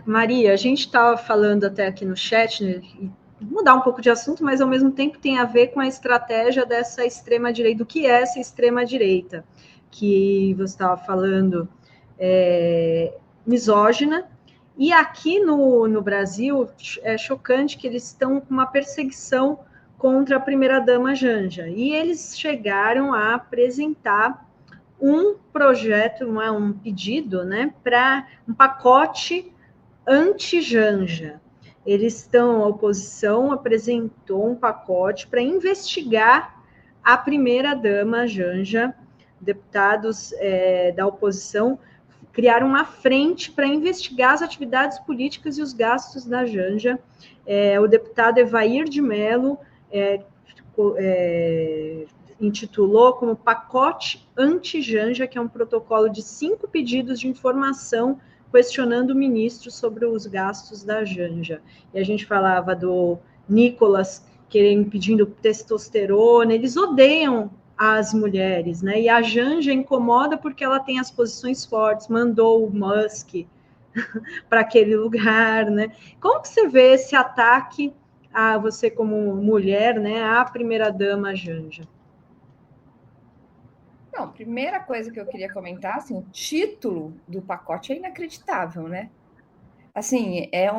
Maria, a gente estava falando até aqui no chat, né, mudar um pouco de assunto, mas ao mesmo tempo tem a ver com a estratégia dessa extrema-direita, do que é essa extrema-direita, que você estava falando, misógina, e aqui no Brasil é chocante que eles estão com uma perseguição contra a primeira-dama Janja, e eles chegaram a apresentar um projeto, um pedido, né, para um pacote anti-Janja. Eles estão, a oposição apresentou um pacote para investigar a primeira-dama Janja. Deputados da oposição criaram uma frente para investigar as atividades políticas e os gastos da Janja. O deputado Evair de Mello intitulou como pacote anti-Janja, que é um protocolo de 5 pedidos de informação questionando o ministro sobre os gastos da Janja. E a gente falava do Nicolas pedindo testosterona, eles odeiam as mulheres, né? E a Janja incomoda porque ela tem as posições fortes, mandou o Musk para aquele lugar, né? Como que você vê esse ataque a você como mulher, né, à primeira-dama Janja? Não, primeira coisa que eu queria comentar, assim, o título do pacote é inacreditável, né? Assim, é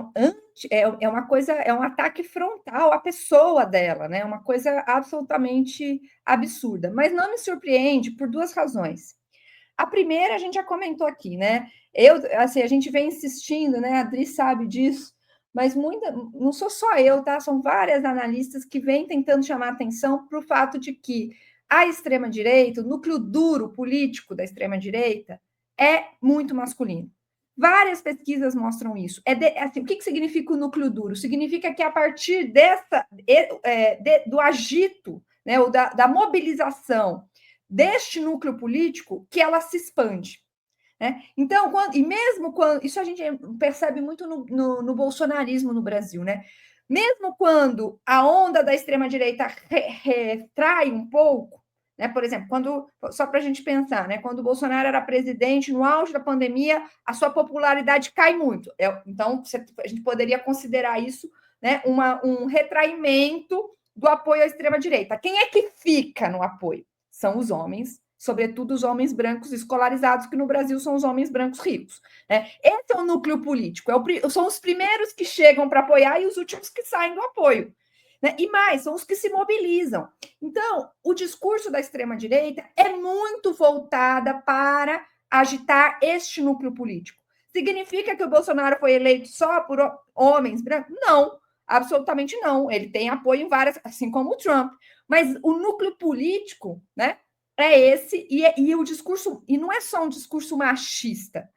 uma coisa, é um ataque frontal à pessoa dela, né? Uma coisa absolutamente absurda. Mas não me surpreende por duas razões. A primeira, a gente já comentou aqui, né? Assim, a gente vem insistindo, né? A Adri sabe disso, mas não sou só eu, tá? São várias analistas que vêm tentando chamar atenção para o fato de que a extrema-direita, o núcleo duro político da extrema-direita, é muito masculino. Várias pesquisas mostram isso. Assim, o que significa o núcleo duro? Significa que a partir do agito, né, ou da mobilização deste núcleo político, que ela se expande. Né? Então, mesmo quando. Isso a gente percebe muito no bolsonarismo no Brasil, né? Mesmo quando a onda da extrema-direita retrai um pouco, né? Por exemplo, só para a gente pensar, né? Quando o Bolsonaro era presidente, no auge da pandemia, a sua popularidade cai muito. Então, a gente poderia considerar isso, né, um retraimento do apoio à extrema-direita. Quem é que fica no apoio? São os homens, sobretudo os homens brancos escolarizados, que no Brasil são os homens brancos ricos. Né? Esse é o núcleo político, são os primeiros que chegam para apoiar e os últimos que saem do apoio. Né? E mais, são os que se mobilizam. Então, o discurso da extrema-direita é muito voltada para agitar este núcleo político. Significa que o Bolsonaro foi eleito só por homens brancos? Não, absolutamente não. Ele tem apoio em várias, assim como o Trump. Mas o núcleo político, né, é esse, e o discurso, e não é só um discurso machista,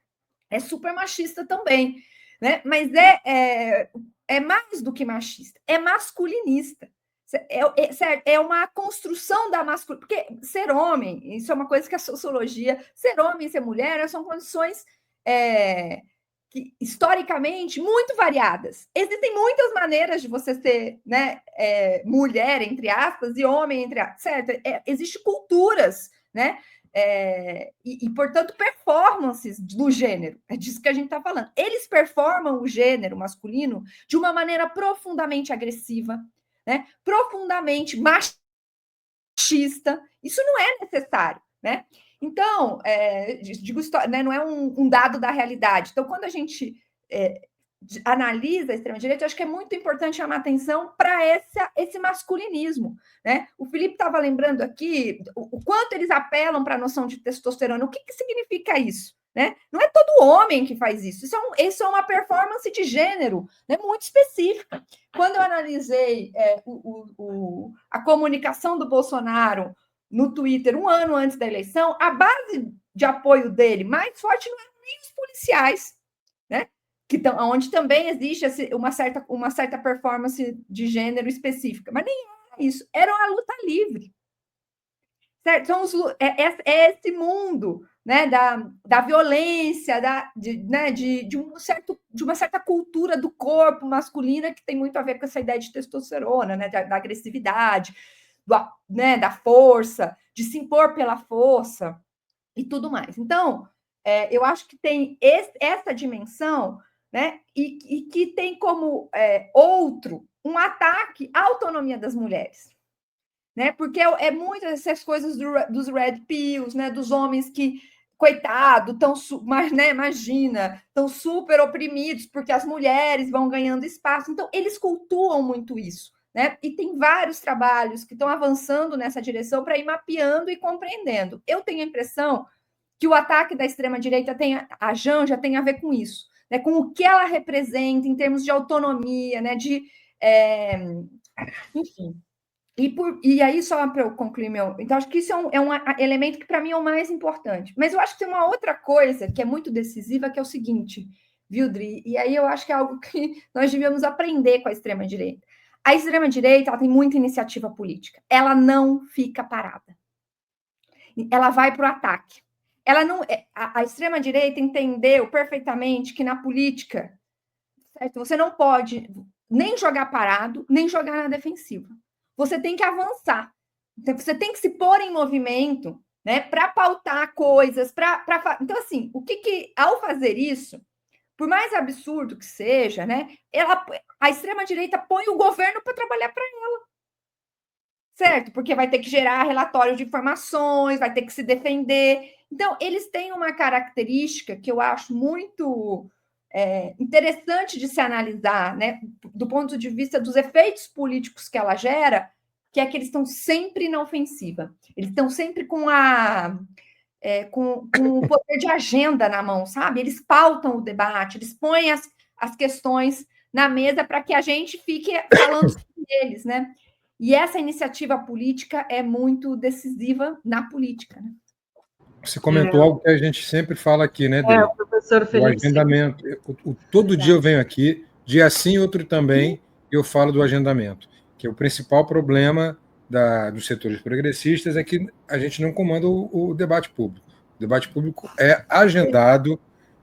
é super machista também, né? Mas é mais do que machista, é masculinista. É uma construção da masculinidade, porque ser homem, isso é uma coisa que a sociologia, ser homem e ser mulher são condições que, historicamente, muito variadas. Existem muitas maneiras de você ser, né, mulher, entre aspas, e homem, entre aspas, certo? Existem culturas, né? Portanto, performances do gênero. É disso que a gente está falando. Eles performam o gênero masculino de uma maneira profundamente agressiva, né? Profundamente machista. Isso não é necessário, né? Então, digo, né, não é um dado da realidade. Então, quando a gente analisa a extrema-direita, eu acho que é muito importante chamar atenção para esse masculinismo. Né? O Felipe estava lembrando aqui o quanto eles apelam para a noção de testosterona. O que significa isso? Né? Não é todo homem que faz isso. Isso é uma performance de gênero, né, muito específica. Quando eu analisei a comunicação do Bolsonaro no Twitter um ano antes da eleição, a base de apoio dele mais forte não eram nem os policiais, né? Onde também existe uma certa performance de gênero específica, mas nem era isso, era a luta livre. Certo? Esse mundo, né, da violência, de uma certa cultura do corpo masculina que tem muito a ver com essa ideia de testosterona, né, da agressividade, né, da força, de se impor pela força e tudo mais. Então, eu acho que tem essa dimensão né? E que tem como outro um ataque à autonomia das mulheres. Né? Porque é muitas dessas coisas dos red pills, né? Dos homens que, coitado, né? Imagina, estão super oprimidos porque as mulheres vão ganhando espaço. Então, eles cultuam muito isso. Né? E tem vários trabalhos que estão avançando nessa direção para ir mapeando e compreendendo. Eu tenho a impressão que o ataque da extrema-direita a Janja tem a ver com isso, né? Com o que ela representa em termos de autonomia, né? Enfim. E aí, só para eu concluir Então, acho que isso é um elemento que, para mim, é o mais importante. Mas eu acho que tem uma outra coisa que é muito decisiva, que é o seguinte, viu, Dri? E aí eu acho que é algo que nós devíamos aprender com a extrema-direita. A extrema-direita ela tem muita iniciativa política. Ela não fica parada. Ela vai para o ataque. Ela não, a extrema-direita entendeu perfeitamente que na política, certo? Você não pode nem jogar parado, nem jogar na defensiva. Você tem que avançar. Você tem que se pôr em movimento, né, para pautar coisas, Então, assim, ao fazer isso, por mais absurdo que seja, né, a extrema-direita põe o governo para trabalhar para ela. Certo? Porque vai ter que gerar relatório de informações, vai ter que se defender. Então, eles têm uma característica que eu acho muito interessante de se analisar, né, do ponto de vista dos efeitos políticos que ela gera, que é que eles estão sempre na ofensiva. Eles estão sempre com o poder de agenda na mão, sabe? Eles pautam o debate, eles põem as questões na mesa para que a gente fique falando sobre eles, né? E essa iniciativa política é muito decisiva na política, né? Você comentou algo que a gente sempre fala aqui, né, Dri? O professor Felipe. O agendamento. Todo dia eu venho aqui, dia sim, outro também, eu falo do agendamento, que é o principal problema dos setores progressistas é que a gente não comanda o debate público. O debate público é agendado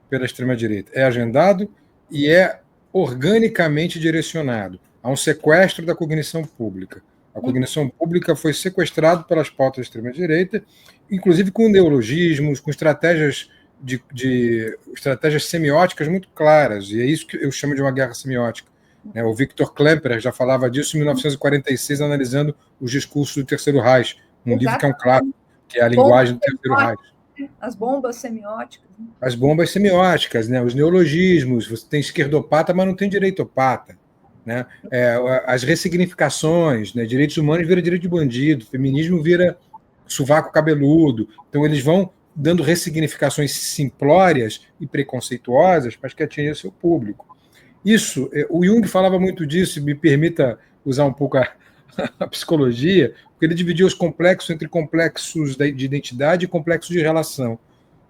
pela extrema-direita. É agendado e é organicamente direcionado a um sequestro da cognição pública. A cognição pública foi sequestrada pelas pautas da extrema-direita, inclusive com neologismos, com estratégias estratégias semióticas muito claras, e é isso que eu chamo de uma guerra semiótica. O Viktor Klemperer já falava disso em 1946, analisando os discursos do Terceiro Reich, um livro que é um clássico, que é a linguagem do Terceiro Reich. As bombas semióticas. As bombas semióticas, né? Os neologismos, você tem esquerdopata, mas não tem direitopata. Né? As ressignificações, né? Direitos humanos vira direito de bandido, feminismo vira sovaco cabeludo. Então, eles vão dando ressignificações simplórias e preconceituosas para que atinja seu público. Isso, o Jung falava muito disso, me permita usar um pouco a psicologia, porque ele dividia os complexos entre complexos de identidade e complexos de relação.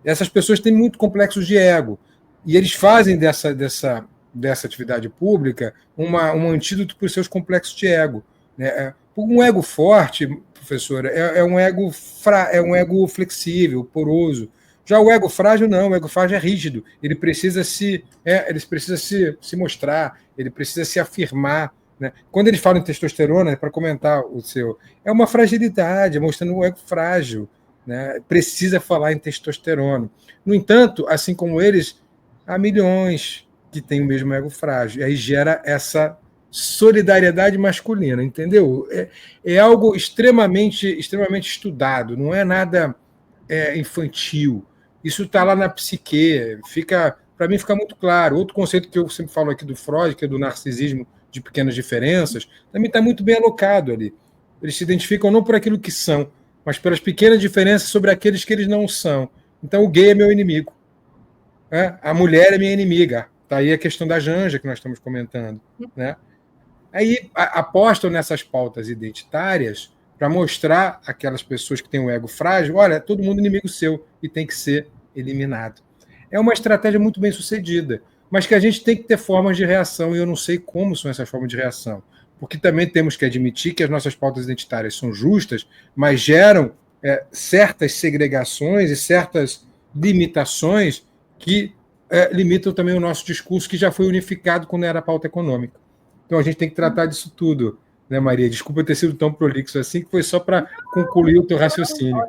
Essas pessoas têm muito complexos de ego, e eles fazem dessa atividade pública um antídoto para os seus complexos de ego. Né? Um ego forte, professora, é um ego flexível, poroso. Já o ego frágil, não. O ego frágil é rígido. Ele precisa se mostrar, ele precisa se afirmar. Né? Quando eles falam em testosterona, para comentar o seu, é uma fragilidade, mostrando o ego frágil. Né? Precisa falar em testosterona. No entanto, assim como eles, há milhões que têm o mesmo ego frágil. E aí gera essa solidariedade masculina, entendeu? É algo extremamente estudado, não é nada infantil. Isso está lá na psique. Para mim fica muito claro. Outro conceito que eu sempre falo aqui do Freud, que é do narcisismo de pequenas diferenças, também está muito bem alocado ali. Eles se identificam não por aquilo que são, mas pelas pequenas diferenças sobre aqueles que eles não são. Então o gay é meu inimigo. A mulher é minha inimiga. Está aí a questão da Janja que nós estamos comentando. Né? Aí apostam nessas pautas identitárias para mostrar aquelas pessoas que têm um ego frágil, olha, todo mundo inimigo seu e tem que ser eliminado. É uma estratégia muito bem sucedida, mas que a gente tem que ter formas de reação, e eu não sei como são essas formas de reação, porque também temos que admitir que as nossas pautas identitárias são justas, mas geram certas segregações e certas limitações que limitam também o nosso discurso, que já foi unificado quando era a pauta econômica. Então a gente tem que tratar disso tudo, né, Maria? Desculpa ter sido tão prolixo assim, que foi só para concluir o teu raciocínio.